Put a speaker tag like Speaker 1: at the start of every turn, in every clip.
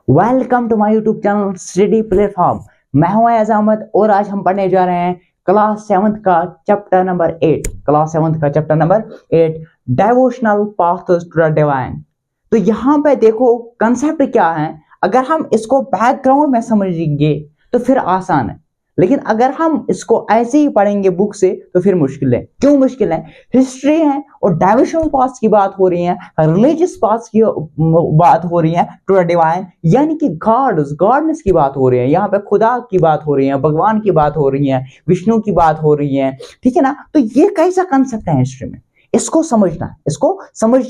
Speaker 1: Welcome to my YouTube channel study platform. मैं हूं अयाज अहमद और आज हम पढ़ने जा रहे हैं क्लास 7th का chapter number 8 devotional paths to the divine. तो यहाँ पे देखो कंसेप्ट क्या है। अगर हम इसको बैकग्राउंड में समझेंगे तो फिर आसान है, लेकिन अगर हम इसको ऐसे ही पढ़ेंगे बुक से तो फिर मुश्किल है। क्यों मुश्किल है? हिस्ट्री है और डाइविशनल पास्ट की बात हो रही है, रिलीजियस पास्ट की बात हो रही है, टू द डिवाइन यानी कि गॉडनेस की बात हो रही है। यहाँ पे खुदा की बात हो रही है, भगवान की बात हो रही है, विष्णु की बात हो रही है, ठीक है ना। तो ये कैसा कंसेप्ट है हिस्ट्री में, इसको समझना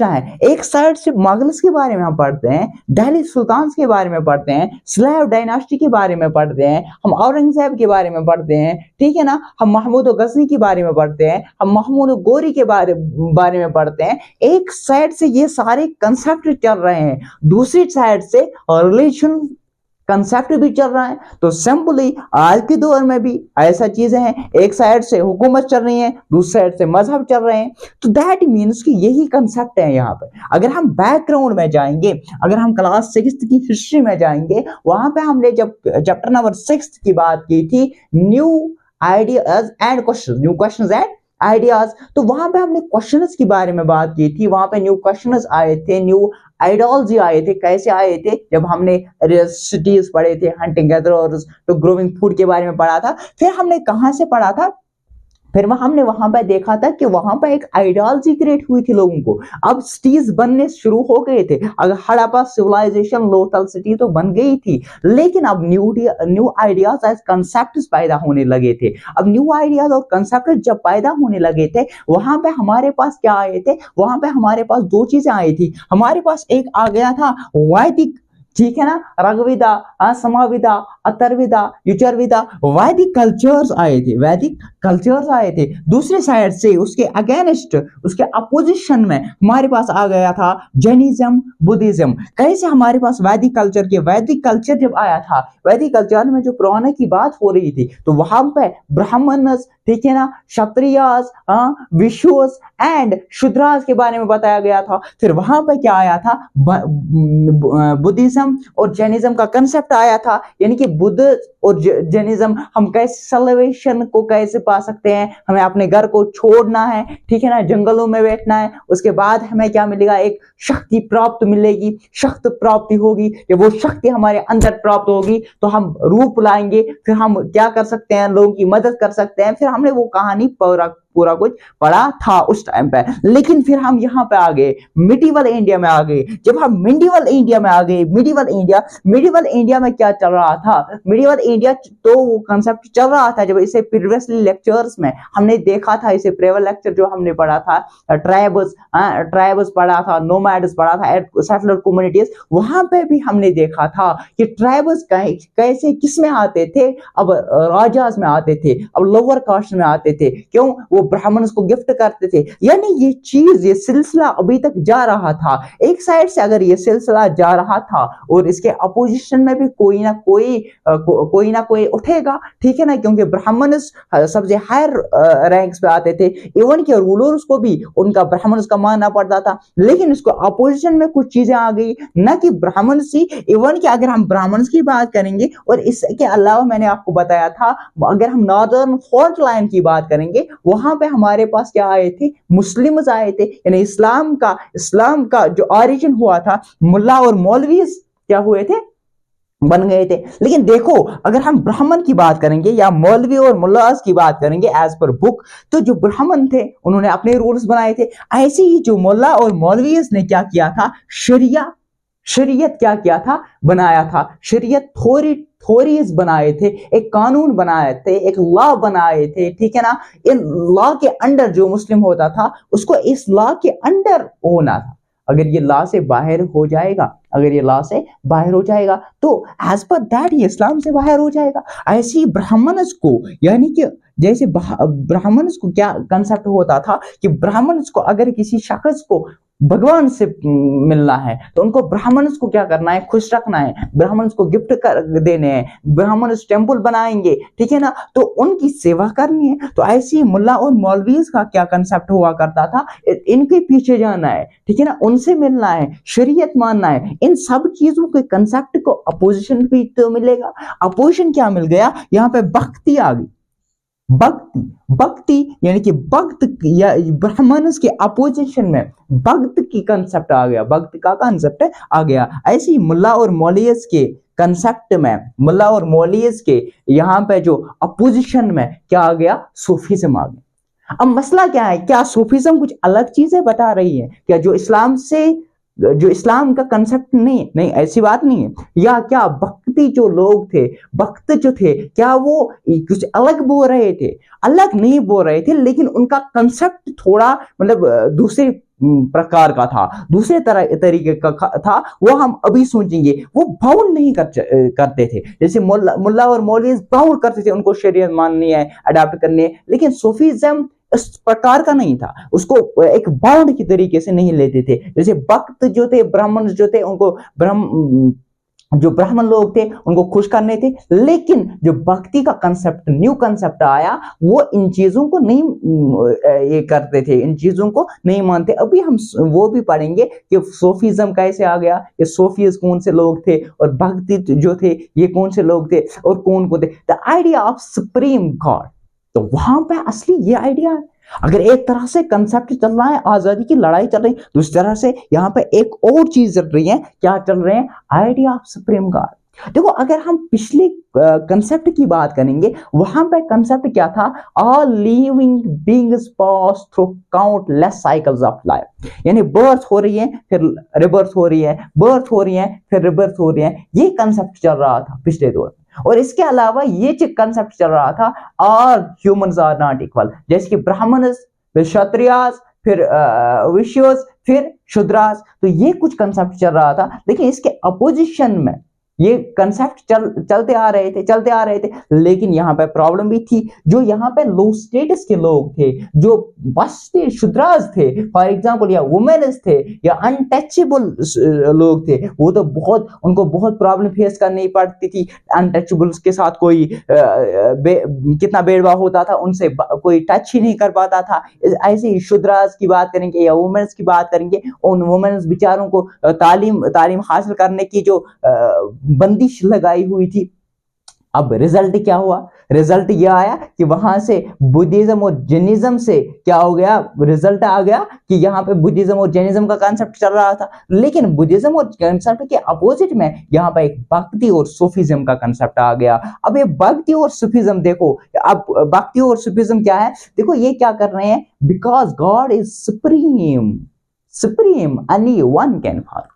Speaker 1: है। एक साइड से मुगल्स के बारे में हम पढ़ते हैं, दिल्ली सुल्तान के बारे में पढ़ते हैं, स्लेव डायनास्टी के बारे में पढ़ते हैं, हम औरंगजेब के बारे में पढ़ते हैं, ठीक है ना। हम महमूद गजनी के बारे में पढ़ते हैं, हम महमूद गोरी के बारे में पढ़ते हैं। एक साइड से ये सारे कंसेप्ट चल रहे हैं, दूसरी साइड से रिलीजन कंसेप्ट भी चल रहा है। तो सिंपली आज के दौर में भी ऐसा चीजें हैं, एक साइड से हुकूमत चल रही है, दूसरी साइड से मजहब चल रहे हैं। तो दैट मीन्स कि यही कंसेप्ट है यहाँ पे। अगर हम बैकग्राउंड में जाएंगे, अगर हम क्लास 6th की हिस्ट्री में जाएंगे, वहां पे हमने जब चैप्टर नंबर 6 की बात की थी, new ideas and questions and ideas, तो वहां पे हमने क्वेश्चंस के बारे में बात की थी। वहां पे न्यू क्वेश्चंस आए थे, न्यू आइडियोलॉजी आए थे। कैसे आए थे? जब हमने सिटीज पढ़े थे, हंटिंग गैदरर्स तो ग्रोइंग फूड के बारे में पढ़ा था। फिर हमने कहां से पढ़ा था? फिर हमने वहां पर देखा था कि वहां पर एक आइडियोलॉजी क्रिएट हुई थी लोगों को। अब सिटीज बनने शुरू हो गए थे। अगर हड़प्पा सिविलाइजेशन, लोथल सिटी तो बन गई थी, लेकिन अब न्यू आइडियाज एज कंसेप्ट पैदा होने लगे थे। अब न्यू आइडियाज और कंसेप्ट जब पैदा होने लगे थे, वहां पे हमारे पास क्या आए थे? वहां पे हमारे पास दो चीजें आई थी। हमारे पास एक आ गया था वैदिक, ठीक है ना, ऋग्वेदा, समवेदा, अथर्ववेदा, यजुर्वेदा, वैदिक कल्चर्स आए थे। दूसरे साइड से उसके अगेंस्ट, उसके अपोजिशन में हमारे पास आ गया था जैनिज्म, बुद्धिज्म। कैसे हमारे पास वैदिक कल्चर जब आया था, वैदिक कल्चर में जो पुराने की बात हो रही थी, तो वहां पे ब्राह्मणस, ठीक है ना, क्षत्रियास, विशुस एंड शूद्रास के बारे में बताया गया था। फिर वहां पे क्या आया था? बुद्धिज्म और जैनिज्म का कंसेप्ट आया था। यानी कि बुद्ध और जैनिज्म, हम कैसे सल्वेशन को कैसे पा सकते हैं, हमें अपने घर को छोड़ना है, ठीक है ना, जंगलों में बैठना है, उसके बाद हमें क्या मिलेगा? एक शक्ति प्राप्त मिलेगी, शक्ति प्राप्ति होगी। जब वो शक्ति हमारे अंदर प्राप्त होगी तो हम रूप लाएंगे, फिर हम क्या कर सकते हैं? लोगों की मदद कर सकते हैं। फिर हमने वो कहानी पूरा कुछ पढ़ा था उस टाइम पे। लेकिन फिर हम यहाँ पे आ गए, मिडिवल इंडिया में आ गए। जब हम मिडिवल इंडिया में आ गए, मिडिवल इंडिया में क्या चल रहा था? मिडिवल इंडिया तो वो कंसेप्ट चल रहा था जब इसे प्रीवियसली लेक्चर्स में हमने देखा था। इसे प्रेवल लेक्चर जो हमने पढ़ा था, ट्राइब्स पढ़ा था, नोमैड्स पढ़ा था, सेटलर कम्युनिटीज, वहां पे भी हमने देखा था कि ट्राइब्स कैसे किस में आते थे? अब राजाज में आते थे, अब लोअर कास्ट में आते थे। क्यों? वो ब्राह्मण्स को गिफ्ट करते थे। यानी ये सिलसिला अभी तक जा रहा था। एक साइड से अगर ये सिलसिला जा रहा था और इसके अपोजिशन में भी कोई ना कोई उठेगा, ठीक है ना, क्योंकि ब्राह्मण्स सबसे हायर रैंक्स पे आते थे। इवन के रूलर्स को भी उनका ब्राह्मण्स का मानना पड़ता था। लेकिन इसको अपोजिशन में कुछ चीजें आ गई, ना कि ब्राह्मण सी। इवन कि अगर हम ब्राह्मण्स की बात करेंगे, और इसके अलावा मैंने आपको बताया था, अगर हम नॉर्दर्न फॉल्ट लाइन की बात करेंगे, वहां पे हमारे पास क्या आए थे? मुस्लिम्स आए थे। यानी इस्लाम का जो ओरिजिन हुआ था, मुल्ला और मौलवी क्या हुए थे? बन गए थे। लेकिन देखो, अगर हम ब्राह्मण की बात करेंगे या मौलवी और मुल्लास की बात करेंगे एज पर बुक, तो जो ब्राह्मण थे उन्होंने अपने रूल्स बनाए थे। ऐसे ही जो मुल्ला और मौलवी ने क्या किया था? शरीयत क्या किया था? बनाया था। शरीयत थोरीज बनाए थे, एक कानून बनाए थे, एक लॉ बनाए थे, ठीक है ना। इन लॉ के अंडर जो मुस्लिम होता था उसको इस लॉ के अंडर होना था। अगर ये लॉ से बाहर हो जाएगा तो एज पर दैट ये इस्लाम से बाहर हो जाएगा। ऐसे ही ब्राह्मण्स को, यानी कि जैसे ब्राह्मण्स को क्या कंसेप्ट होता था कि ब्राह्मण्स को अगर किसी शख्स को भगवान से मिलना है, तो उनको ब्राह्मण्स को क्या करना है, खुश रखना है, ब्राह्मण्स को गिफ्ट कर देने हैं, ब्राह्मण्स टेम्पल बनाएंगे, ठीक है ना, तो उनकी सेवा करनी है। तो ऐसे ही मुल्ला और मौलवीज का क्या कंसेप्ट हुआ करता था, इनके पीछे जाना है, ठीक है ना, उनसे मिलना है, शरीयत मानना है। इन सब चीजों के कंसेप्ट को अपोजिशन भी तो मिलेगा। अपोजिशन क्या मिल गया, यहाँ पे भक्ति आ गई। भक्ति, भक्ति यानी कि भक्त या ब्राह्मण के अपोजिशन में भक्त की कंसेप्ट आ गया, भक्त का कंसेप्ट आ गया। ऐसे ही मुल्ला और मौलवियस के कंसेप्ट में, मुल्ला और मौलवियस के यहाँ पे जो अपोजिशन में क्या आ गया, सूफीज्म आ गया। अब मसला क्या है, क्या सूफीज्म कुछ अलग चीजें बता रही है क्या, जो इस्लाम से, जो इस्लाम का कंसेप्ट नहीं है? नहीं, ऐसी बात नहीं है। या क्या भक्ति जो लोग थे, भक्त जो थे, क्या वो कुछ अलग बोल रहे थे? अलग नहीं बोल रहे थे, लेकिन उनका कंसेप्ट थोड़ा मतलब दूसरे प्रकार का था, दूसरे तरीके का था। वो हम अभी सोचेंगे, वो बाउंड नहीं करते थे। जैसे मुल्ला और मौलवी बाउंड करते थे, उनको शरीयत माननी है, अडॉप्ट करनी है, लेकिन सूफीज्म इस प्रकार का नहीं था, उसको एक बाउंड की तरीके से नहीं लेते थे। जैसे भक्त जो थे, ब्राह्मण जो थे, उनको जो ब्राह्मण लोग थे उनको खुश करने थे, लेकिन जो भक्ति का कंसेप्ट, न्यू कंसेप्ट आया, वो इन चीजों को नहीं ये करते थे, इन चीजों को नहीं मानते। अभी हम वो भी पढ़ेंगे कि सूफीज्म कैसे आ गया, ये सूफीज कौन से लोग थे, और भक्ति जो थे ये कौन से लोग थे, और कौन को थे। The idea of supreme God, तो वहां पे असली ये आइडिया है। अगर एक तरह से कंसेप्ट चल रहा है, आजादी की लड़ाई चल रही है, दूसरी तरह से यहाँ पे एक और चीज चल रही है। क्या चल रहे हैं? Idea of supreme God. देखो, अगर हम पिछले कंसेप्ट की बात करेंगे, वहां पे कंसेप्ट क्या था? All living beings pass through countless cycles of life, यानी बर्थ हो रही है, फिर रिबर्थ हो रही है, बर्थ हो रही है, फिर रिबर्थ हो रही है। ये कंसेप्ट चल रहा था पिछले दौर में। और इसके अलावा ये कंसेप्ट चल रहा था, all humans are not equal, जैसे कि ब्राह्मणस, फिर क्षत्रियास, फिर वैश्यस, फिर शूद्रास। तो ये कुछ कंसेप्ट चल रहा था, लेकिन इसके अपोजिशन में ये कंसेप्ट चलते आ रहे थे, लेकिन यहाँ पे प्रॉब्लम भी थी। जो यहाँ पे लो स्टेटस के लोग थे, जो बस थे, शूद्रास थे फॉर एग्जांपल, या वुमेन्स थे, या अनटचेबल लोग थे, वो तो उनको बहुत प्रॉब्लम फेस करनी पड़ती थी। अनटचेबल्स के साथ कोई कितना भेदभाव होता था, उनसे कोई टच ही नहीं कर पाता था। ऐसे ही शूद्रास की बात करेंगे या वुमेन्स की बात करेंगे, उन वुमेन्स बेचारों को तालीम हासिल करने की जो बंदिश लगाई हुई थी। अब रिजल्ट क्या हुआ? रिजल्ट यह आया कि वहां से बुद्धिज्म और जैनिज्म से क्या हो गया, रिजल्ट आ गया कि यहाँ पे बुद्धिज्म और जैनिज्म का कांसेप्ट चल रहा था, लेकिन बुद्धिज्म और कांसेप्ट के अपोजिट में यहाँ पे एक भक्ति और सूफीज्म का कांसेप्ट आ गया। अब ये भक्ति और सूफीज्म देखो, अब भक्ति और सूफीज्म क्या है, देखो ये क्या कर रहे हैं, because God is supreme, supreme any one can follow.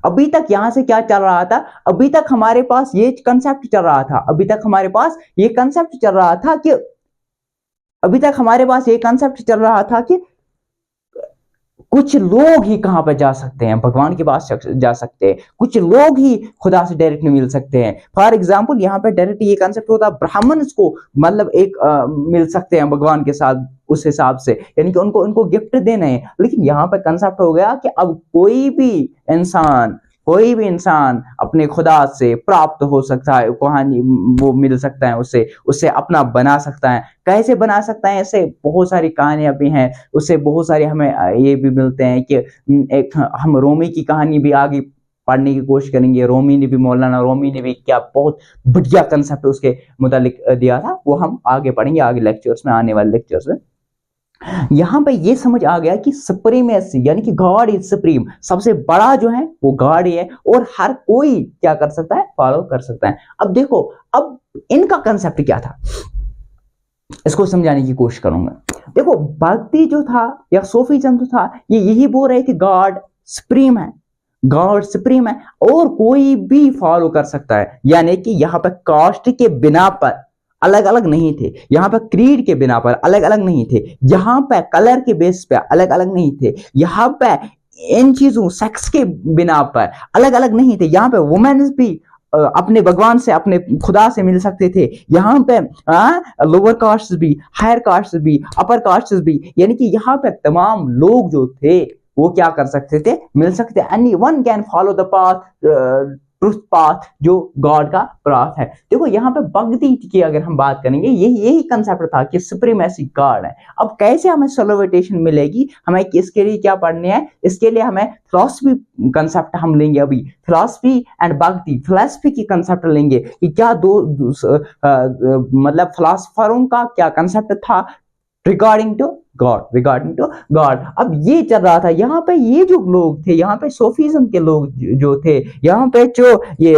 Speaker 1: अभी तक यहां से क्या चल रहा था, अभी तक हमारे पास ये कंसेप्ट चल रहा था, अभी तक हमारे पास ये कंसेप्ट चल रहा था कि अभी तक हमारे पास ये कंसेप्ट चल रहा था कि कुछ लोग ही कहां पर जा सकते हैं, भगवान के पास जा सकते हैं, कुछ लोग ही खुदा से डायरेक्ट मिल सकते हैं। फॉर एग्जाम्पल, यहाँ पे डायरेक्ट ये कंसेप्ट होता है, ब्राह्मण्स को मतलब एक मिल सकते हैं भगवान के साथ उस हिसाब से, यानी कि उनको गिफ्ट देना है। लेकिन यहाँ पे कंसेप्ट हो गया कि अब कोई भी इंसान अपने खुदा से प्राप्त हो सकता है, कहानी वो मिल सकता है, उससे अपना बना सकता है। कैसे बना सकता है? ऐसे बहुत सारी कहानियां भी हैं, उससे बहुत सारे हमें ये भी मिलते हैं कि एक हम रोमी की कहानी भी आगे पढ़ने की कोशिश करेंगे। मौलाना रोमी ने भी क्या बहुत बढ़िया कंसेप्ट उसके मुतालिक दिया था, वो हम आगे पढ़ेंगे, आगे लेक्चर्स में, आने वाले लेक्चर्स में। यहां पे ये समझ आ गया कि सुप्रीमेसी यानी कि गॉड इज सुप्रीम, सबसे बड़ा जो है वो गॉड ही है, और हर कोई क्या कर सकता है, फॉलो कर सकता है। अब देखो, अब इनका कंसेप्ट क्या था, इसको समझाने की कोशिश करूंगा। देखो, भक्ति जो था या सूफीज्म जो था, ये यही बोल रहे थे गॉड सुप्रीम है, गॉड सुप्रीम है, और कोई भी फॉलो कर सकता है। यानी कि यहाँ पे कास्ट के बिना पर अलग अलग नहीं थे, यहाँ पे क्रीड के बिना पर अलग अलग नहीं थे, यहाँ पे कलर के बेस पे अलग अलग नहीं थे, यहाँ पे इन चीजों सेक्स के बिना पर अलग अलग नहीं थे। यहाँ पे वुमेन्स भी अपने भगवान से, अपने खुदा से मिल सकते थे। यहाँ पे लोअर कास्ट भी, हायर कास्ट भी, अपर कास्ट भी, यानी कि यहाँ पे तमाम लोग जो थे वो क्या कर सकते थे, मिल सकते। Any one can follow the path, truth path, जो गॉड का पाथ है। देखो यहाँ पे भक्ति की अगर हम बात करेंगे, यही कंसेप्ट था कि सुप्रीमेसी गॉड है। अब कैसे हमें सोलिविटेशन मिलेगी, हमें इसके लिए क्या पढ़ने हैं, इसके लिए हमें फिलॉसफी कंसेप्ट हम लेंगे। अभी फिलॉसफी एंड भक्ति, फिलॉसफी की कंसेप्ट लेंगे कि क्या मतलब फिलॉसफरों का क्या कंसेप्ट था रिगार्डिंग टू गॉड। अब ये चल रहा था यहाँ पे, ये जो लोग थे यहाँ पे, सोफिज्म के लोग जो थे यहाँ पे, जो ये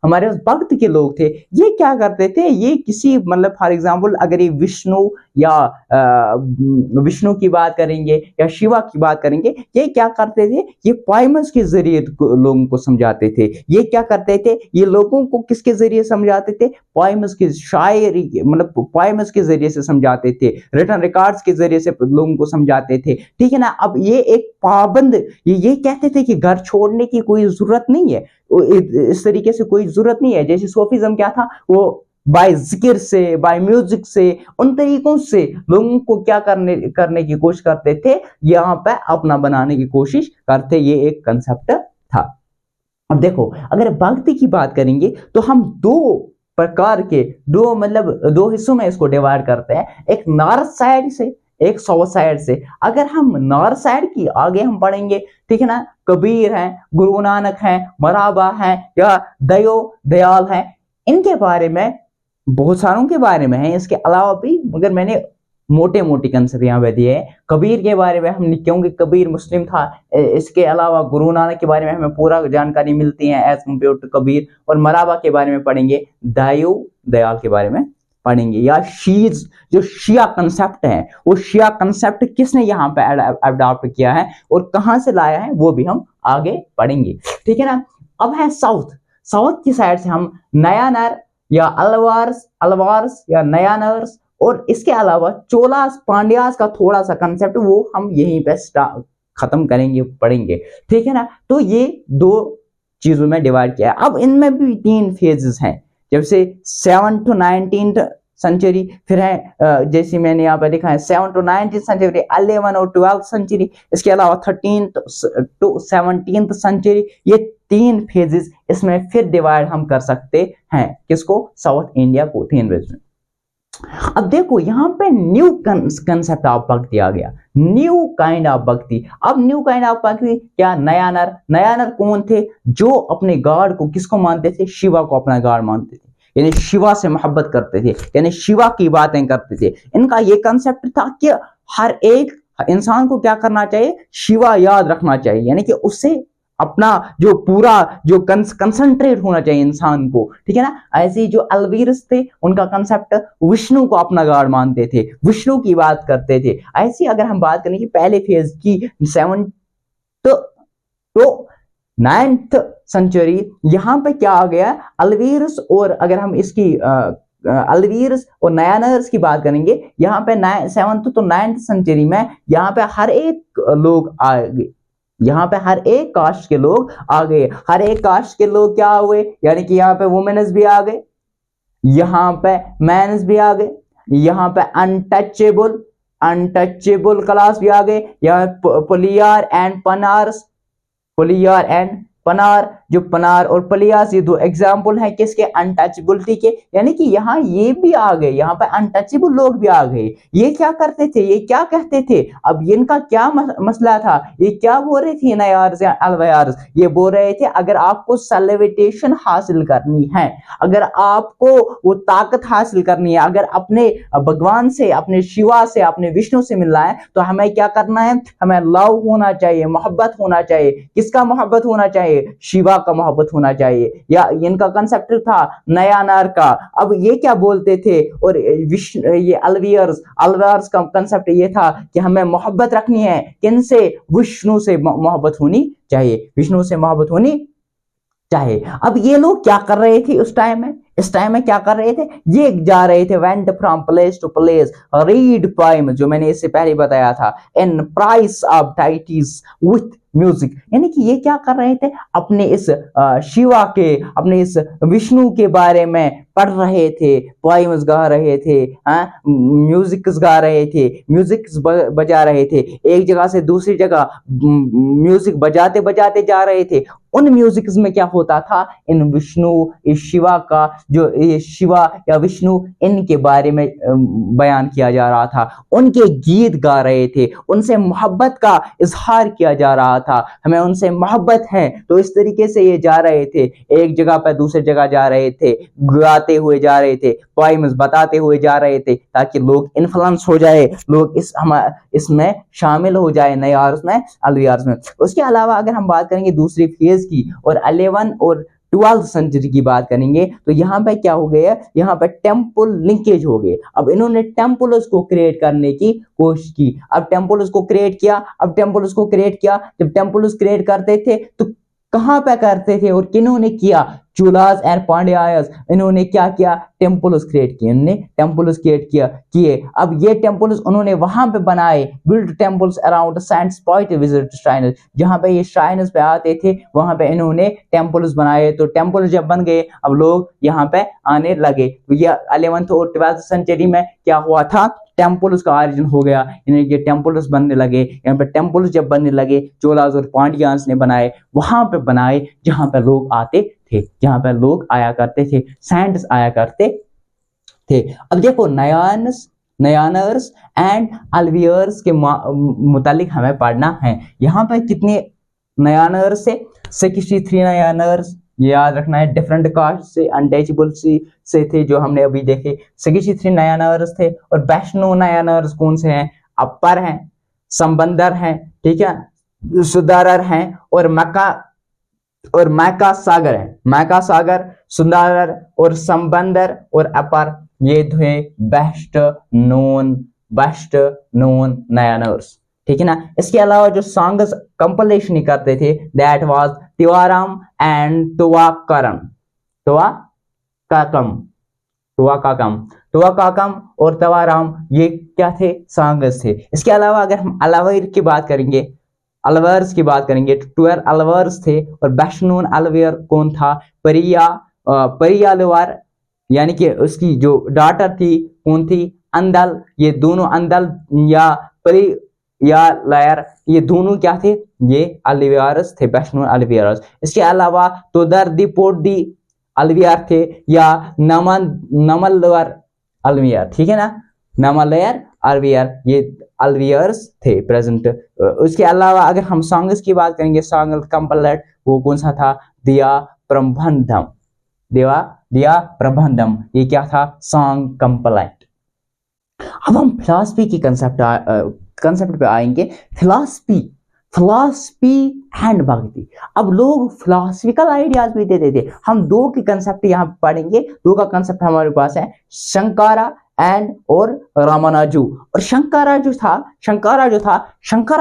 Speaker 1: हमारे भक्त के लोग थे, ये क्या करते थे, ये किसी मतलब फॉर एग्जांपल अगर ये विष्णु या विष्णु की बात करेंगे या शिवा की बात करेंगे, ये क्या करते थे, ये पोएम्स के जरिए लोगों को समझाते थे। ये क्या करते थे, ये लोगों को किसके जरिए समझाते थे, पोएम्स की शायरी, मतलब पोएम्स के जरिए से समझाते थे, रिटन रिकॉर्ड्स के जरिए से लोगों को समझाते थे, ठीक है ना। अब ये एक पाबंद, ये कहते थे कि घर छोड़ने की कोई जरूरत नहीं है, इस तरीके से कोई जरूरत नहीं है। जैसे सूफीज्म क्या था, वो बाय जिक्र से, बाय म्यूजिक से, उन तरीकों से लोगों को क्या करने की कोशिश करते थे, यहाँ पे अपना बनाने की कोशिश करते। ये एक कंसेप्ट था। अब देखो अगर भक्ति की बात करेंगे तो हम दो प्रकार के, दो हिस्सों में इसको डिवाइड करते हैं, एक नॉर्थ साइड से, एक साउथ साइड से। अगर हम नॉर्थ साइड की आगे हम पढ़ेंगे, ठीक है ना, कबीर हैं, गुरु नानक हैं, मराबा हैं, या दयाल हैं, इनके बारे में बहुत सारों के बारे में है, इसके अलावा भी, मगर मैंने मोटे मोटे कंसेप्ट यहाँ पे दिए हैं। कबीर के बारे में हम, क्योंकि कबीर मुस्लिम था, इसके अलावा गुरु नानक के बारे में हमें पूरा जानकारी मिलती है एज कम्पेयर टू कबीर। और मराबा के बारे में पढ़ेंगे, दयाल के बारे में पढ़ेंगे। या शीज, जो शिया कंसेप्ट है, वो शिया कंसेप्ट किसने यहाँ पे अडॉप्ट किया है और कहाँ से लाया है, वो भी हम आगे पढ़ेंगे, ठीक है ना। अब है साउथ की साइड से हम नयानर या अलवार्स या नयानर्स, और इसके अलावा चोलास पांड्यास का थोड़ा सा कंसेप्ट, वो हम यहीं पे खत्म करेंगे, पढ़ेंगे, ठीक है ना। तो ये दो चीजों में डिवाइड किया है। अब इनमें भी 3 फेजेस हैं, जैसे 7 to 19th सेंचुरी, फिर है जैसे मैंने यहाँ पे लिखा है 7 to 19th सेंचुरी, 11 और 12th सेंचुरी, इसके अलावा 13th to 17th सेंचुरी। ये 3 फेजेस इसमें फिर डिवाइड हम कर सकते हैं, किसको, साउथ इंडिया को 3 फेज में। अब देखो यहाँ पे न्यू कंसेप्ट ऑफ भक्ति आ गया, न्यू काइंड ऑफ भक्ति। अब न्यू काइंड ऑफ भक्ति क्या, नयानर कौन थे, जो अपने गॉड को किसको मानते थे, शिवा को अपना गॉड मानते थे, यानी शिवा से मोहब्बत करते थे, यानी शिवा की बातें करते थे। इनका ये कंसेप्ट था कि हर एक इंसान को क्या करना चाहिए, शिवा याद रखना चाहिए, यानी कि उससे अपना जो पूरा जो कंसंट्रेट होना चाहिए इंसान को, ठीक है ना। ऐसे ही जो अलवीरस थे, उनका कंसेप्ट विष्णु को अपना गॉड मानते थे, विष्णु की बात करते थे। ऐसी अगर हम बात करें कि पहले फेज की 7th to 9th सेंचुरी, यहाँ पे क्या आ गया, अलवीरस, और अगर हम इसकी अलवीरस और नयानर्स की बात करेंगे, यहाँ पे 7th to 9th सेंचुरी में यहाँ पे हर एक लोग आ गए, यहाँ पे हर एक कास्ट के लोग आ गए। हर एक कास्ट के लोग क्या हुए, यानी कि यहाँ पे वुमेन्स भी आ गए, यहाँ पे मेंस भी आ गए, यहाँ पे अनटचेबल क्लास भी आ गए, यहाँ पुलियार एंड पनार, जो पनार और पलियास, ये 2 एग्जाम्पल हैं किसके, अनटचेबिलिटी के, यानी कि यहाँ ये भी आ गए, यहाँ पे अनटचेबल लोग भी आ गए। ये क्या करते थे, ये क्या कहते थे, अब इनका क्या मसला था, ये क्या बोल रहे थे नयार्स या अलवयार्स, ये बोल रहे थे अगर आपको सेलिब्रेशन हासिल करनी है, अगर आपको वो ताकत हासिल करनी है, अगर अपने भगवान से, अपने शिवा से, अपने विष्णु से मिलना है, तो हमें क्या करना है, हमें लव होना चाहिए, मोहब्बत होना चाहिए। किसका मोहब्बत होना चाहिए, शिवा का मोहब्बत होना चाहिए। या इनका कंसेप्ट था नयानर का। अब ये क्या बोलते थे, और ये अलवियर्स का कंसेप्ट ये था कि हमें मोहब्बत रखनी है, किनसे, विष्णु से मोहब्बत होनी चाहिए, विष्णु से मोहब्बत होनी चाहिए। अब ये लोग क्या कर रहे थे उस टाइम में, इस टाइम में क्या कर रहे थे, ये जा रहे थे went from place to place, read poem, जो मैंने इससे पहले बताया था, in praise of deities with music, यानी कि ये क्या कर रहे थे, अपने इस शिवा के, अपने इस विष्णु के बारे में पढ़ रहे थे, पोएम्स गा रहे थे, म्यूजिक गा रहे थे, म्यूजिक बजा रहे थे, एक जगह से दूसरी जगह म्यूजिक बजाते बजाते जा रहे थे। उन म्यूजिक्स में क्या होता था, इन विष्णु, इस शिवा का, जो ये शिवा या विष्णु, इनके बारे में बयान किया जा रहा था, उनके गीत गा रहे थे, उनसे मोहब्बत का इजहार किया जा रहा था, हमें उनसे मोहब्बत है। तो इस तरीके से ये जा रहे थे, एक जगह पर दूसरी जगह जा रहे थे, गाते हुए जा रहे थे, पोएम्स बताते हुए जा रहे थे, ताकि लोग इन्फ्लुएंस हो जाए, लोग इसमें शामिल हो जाए, नए आर्स में, अलवियार्स में। उसके अलावा अगर हम बात करेंगे दूसरी फेज की और 11 और 12th सेंचुरी की बात करेंगे, तो यहाँ पे क्या हो गया, यहाँ पे टेम्पल लिंकेज हो गए। अब इन्होंने टेम्पल्स को क्रिएट करने की कोशिश की। अब टेम्पल्स को क्रिएट किया, जब टेम्पल्स क्रिएट करते थे तो कहां पे करते थे और किन्होंने किया, चूलास एंड पांड्यास, इन्होंने क्या किया, टेम्पल्स क्रिएट किए, इन्होंने टेम्पल्स क्रिएट किए। अब ये टेम्पल्स उन्होंने वहां पे बनाए, build temples around saints point visit shrines, जहां पे ये श्राइनर्स पे आते थे वहां पे इन्होंने टेम्पल्स बनाए। तो टेम्पल्स जब बन गए, अब लोग यहाँ पे आने लगे। तो ये 11th और 12th सेंचुरी में क्या हुआ था, टेम्पल्स का ऑरिजिन हो गया, इन्हें ये टेम्पल्स बनने लगे। यहाँ पे टेम्पल्स जब बनने लगे, चोलास और पांड्यास ने बनाए, वहां पे बनाए जहां पे लोग आते थे, जहां पे लोग आया करते थे, सैंट्स आया करते थे। अब देखो नयानर्स एंड अलवियर्स के मुतालिक हमें पढ़ना है। यहाँ पे कितने नयानर्स से 63 नयानर्स, ये याद रखना है, डिफरेंट कास्ट से, अनटचेबल से थे जो हमने अभी देखे, 63 नयानर्स थे। और वैष्णो नयानर्स कौन से हैं, अपर हैं, संबंदर हैं, ठीक है, सुदारर हैं, और मैका सागर है, मैका सागर, सुंदरर और संबंदर और अपर, ये थे बेस्ट नोन नयानर्स, ठीक है ना। इसके अलावा जो सॉन्ग्स कंपलेशन करते थे, दैट वाज तिवाराम एंड तुवाकाकम और तवाराम, ये क्या थे, सॉन्ग्स थे। इसके अलावा अगर हम अलवर की बात करेंगे, अलवर्स की बात करेंगे, 12 अलवर्स थे। और बैशनून अलवर कौन था, परियालवर, यानी कि उसकी जो डॉटर थी कौन थी, अंदल। ये दोनों अंदल या परी या लायर, ये दोनों क्या थे, ये अलवियारस थे, बैशनून अलवियारस। इसके अलावा तोदर पोर्दी अलवियार थे, या नमलवर अलवियार, ठीक है ना, नमलयर अलवियार, ये अलवियर्स थे प्रेजेंट। उसके अलावा अगर हम सॉन्ग्स की बात करेंगे, सॉन्ग कंपलेट वो कौन सा था, दिया प्रबंधम, ये क्या था, सॉन्ग कंपलेट। अब हम फिलॉसफी की कंसेप्ट पे आएंगे, फिलॉसफी एंड भक्ति। अब लोग फिलोसफिकल आइडियाज भी देते थे। हम दो की कंसेप्ट यहाँ पढ़ेंगे, दो का कंसेप्ट हमारे पास है, शंकारा एंड और रामानुजू। और शंकारा जो था, शंकारा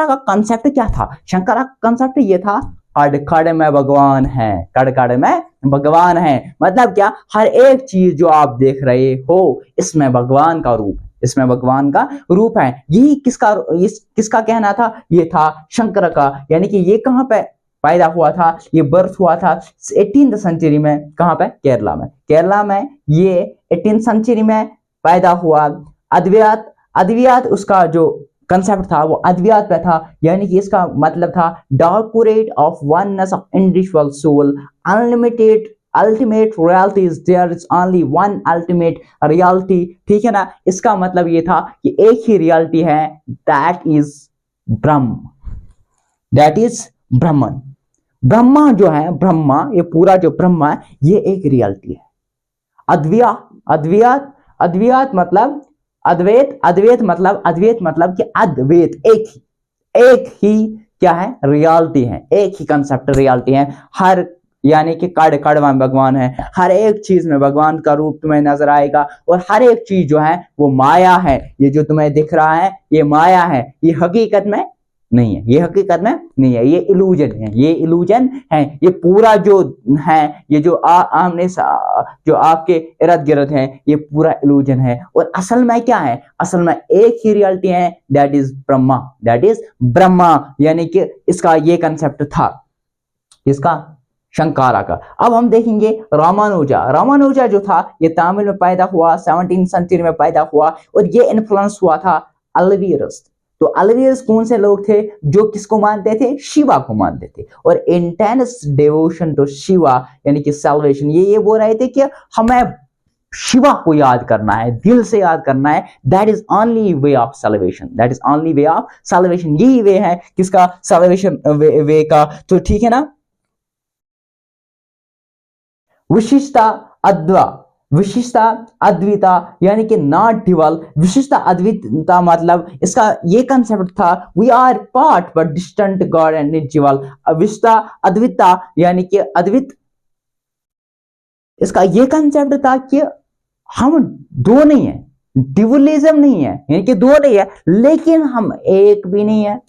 Speaker 1: का कंसेप्ट क्या था, शंकारा का कंसेप्ट ये था, कड़ में भगवान है, कड़ में भगवान है, मतलब क्या, हर एक चीज जो आप देख रहे हो इसमें भगवान का रूप है। यही किसका कहना था, ये था शंकर का। यानी कि ये कहां पे पैदा हुआ था, ये बर्थ हुआ था 18th सेंचुरी में, कहां पे, केरला में ये 18th सेंचुरी में पैदा हुआ। अद्वैत उसका जो कंसेप्ट था वो अद्वैत पे था, यानी कि इसका मतलब था doctrine of oneness of individual soul, ultimate reality is there is only one ultimate reality, ठीक है ना। इसका मतलब ये था कि एक ही रियलिटी है, दैट इज ब्रह्मन। ब्रह्मा जो है, ये पूरा जो ब्रह्मा है, ये एक रियलिटी है। अद्वैत मतलब अद्वैत मतलब कि अद्वैत एक ही क्या है, रियलिटी है, एक ही कंसेप्ट रियलिटी है। हर, यानी कि कड़ में भगवान है, हर एक चीज में भगवान का रूप तुम्हें नजर आएगा। और हर एक चीज जो है वो माया है, ये जो तुम्हें दिख रहा है ये माया है, ये हकीकत में नहीं है, ये हकीकत में नहीं है, ये इल्यूजन है, ये इल्यूजन है। ये पूरा जो है, ये जो आमने जो आपके इर्द गिर्द है, ये पूरा इल्यूजन है। और असल में क्या है, असल में एक ही रियलिटी है, that is Brahma, that is Brahma. यानी कि इसका ये कंसेप्ट था, इसका शंकारा का। अब हम देखेंगे रामानुजा। रामानुजा जो था ये तमिल में पैदा हुआ, 17वीं सेंचुरी में पैदा हुआ, और ये इन्फ्लुएंस हुआ था अल्वीरस। तो अल्वीरस कौन से लोग थे जो किसको मानते थे, शिवा को मानते थे, और इंटेंस डिवोशन टू शिवा यानी कि सैल्वेशन। ये बोल रहे थे कि हमें शिवा को याद करना है, दिल से याद करना है, that is only way of salvation, that is only way of salvation. यही वे है किसका, सैल्वेशन वे का। तो ठीक है ना। विशिष्टा अद्वा, विशिष्टा अद्विता यानी कि नॉट ड्यूअल। विशिष्टा अद्विता मतलब इसका ये कंसेप्ट था, we are part but distant God and dual. Vishishta Advaita यानी कि अद्वित, इसका ये कंसेप्ट था कि हम दो नहीं है, ड्यूअलिज्म नहीं है, यानी कि दो नहीं है लेकिन हम एक भी नहीं है।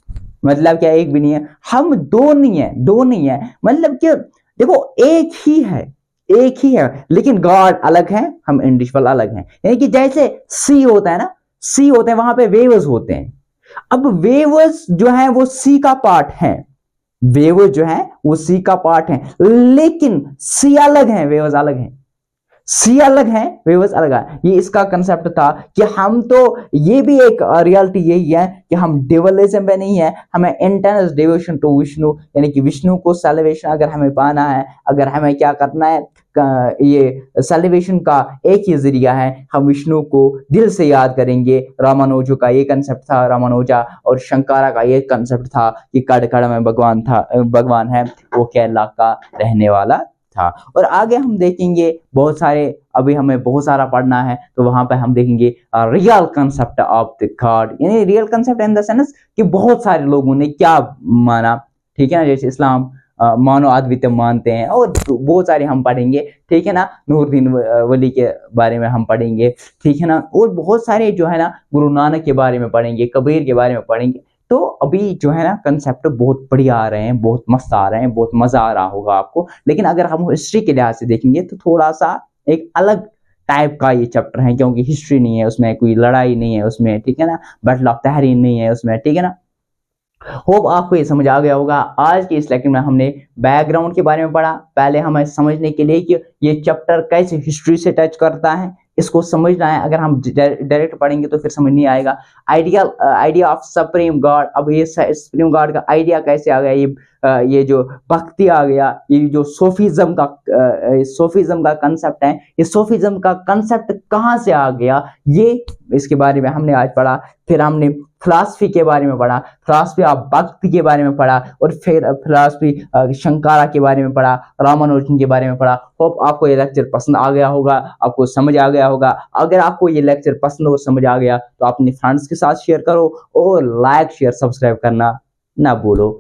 Speaker 1: मतलब क्या एक भी नहीं है, हम दो नहीं है, दो नहीं है मतलब कि देखो एक ही है, एक ही है लेकिन गॉड अलग है, हम इंडिविजुअल अलग हैं। यानी कि जैसे सी होता है ना, सी होते हैं, वहां पे वेव्स होते हैं। अब वेव्स जो है वो सी का पार्ट है, वेव्स जो है वो सी का पार्ट है, लेकिन सी अलग है, वेव्स अलग हैं। सी अलग है, वेव्स अलग है। ये इसका कंसेप्ट था कि हम तो, ये भी एक रियलिटी यही है कि हम डिवलिज्म में नहीं है, हमें इंटरनल डिवोशन टू विष्णु यानी कि विष्णु को सैल्वेशन अगर हमें पाना है, अगर हमें क्या करना है, ये सैल्वेशन का एक ही जरिया है, हम विष्णु को दिल से याद करेंगे। रामानुजो का ये कंसेप्ट था, रामानुजा और शंकारा का ये कंसेप्ट था कि कड़ कड़ में भगवान था, भगवान है, वो केरला का रहने वाला था। और आगे हम देखेंगे बहुत सारे, अभी हमें बहुत सारा पढ़ना है, तो वहां पे हम देखेंगे real concept of the god, यानी real concept in the sense कि बहुत सारे लोगों ने क्या माना। ठीक है ना, जैसे इस्लाम मानो अद्वितीय मानते हैं, और बहुत सारे हम पढ़ेंगे। ठीक है ना, नूरुद्दीन वली के बारे में हम पढ़ेंगे। ठीक है ना, और बहुत सारे जो है ना गुरु नानक के बारे में पढ़ेंगे, कबीर के बारे में पढ़ेंगे। तो अभी जो है ना कंसेप्ट बहुत बढ़िया आ रहे हैं, बहुत मस्त आ रहे हैं, बहुत मजा आ रहा होगा आपको। लेकिन अगर हम हिस्ट्री के लिहाज से देखेंगे तो थोड़ा सा एक अलग टाइप का ये चैप्टर है, क्योंकि हिस्ट्री नहीं है उसमें, कोई लड़ाई नहीं है उसमें, ठीक है ना, बैटल ऑफ तहरीन नहीं है उसमें, ठीक है ना। होप आपको ये समझ आ गया होगा। आज के इस लेक्चर में हमने बैकग्राउंड के बारे में पढ़ा। पहले हमें समझने के लिए कि ये चैप्टर कैसे हिस्ट्री से टच करता है, इसको समझना है। अगर हम डायरेक्ट पढ़ेंगे तो फिर समझ नहीं आएगा। आइडिया ऑफ सुप्रीम गॉड, अब ये सुप्रीम गॉड का आइडिया कैसे आ गया, ये जो भक्ति आ गया, ये जो सोफिज्म का कंसेप्ट है, ये सोफिज्म का कंसेप्ट कहाँ से आ गया, ये इसके बारे में हमने आज पढ़ा। फिर हमने फिलॉसफी के बारे में पढ़ा, फिलॉसफी ऑफ भक्ति के बारे में पढ़ा, और फिर फिलॉसफी शंकारा के बारे में पढ़ा, रामानुजन के बारे में पढ़ा। होप आपको ये लेक्चर पसंद आ गया होगा, आपको समझ आ गया होगा। अगर आपको ये लेक्चर पसंद हो, समझ आ गया, तो अपने फ्रेंड्स के साथ शेयर करो, और लाइक शेयर सब्सक्राइब करना ना भूलो।